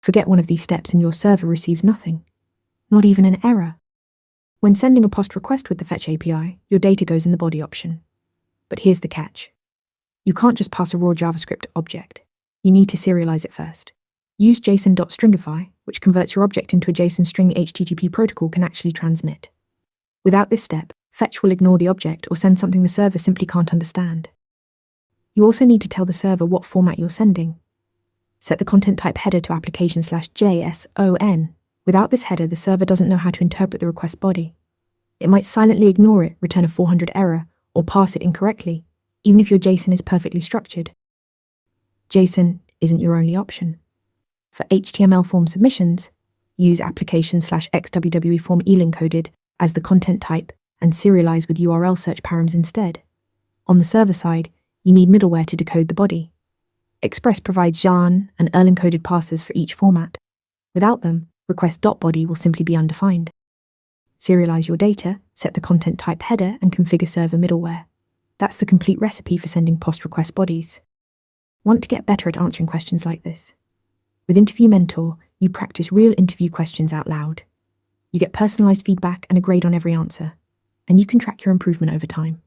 Forget one of these steps and your server receives nothing, not even an error. When sending a POST request with the Fetch API, your data goes in the body option. But here's the catch. You can't just pass a raw JavaScript object. You need to serialize it first. Use JSON.stringify, which converts your object into a JSON string the HTTP protocol can actually transmit. Without this step, Fetch will ignore the object or send something the server simply can't understand. You also need to tell the server what format you're sending. Set the content type header to application/JSON. Without this header, the server doesn't know how to interpret the request body. It might silently ignore it, return a 400 error, or parse it incorrectly, even if your JSON is perfectly structured. JSON isn't your only option. For HTML form submissions, use application/xww form-encoded as the content type and serialize with URL search params instead. On the server side, you need middleware to decode the body. Express provides JSON and encoded parsers for each format. Without them, request.body will simply be undefined. Serialize your data, set the content type header, and configure server middleware. That's the complete recipe for sending POST request bodies. Want to get better at answering questions like this? With Interview Mentor, you practice real interview questions out loud. You get personalized feedback and a grade on every answer, and you can track your improvement over time.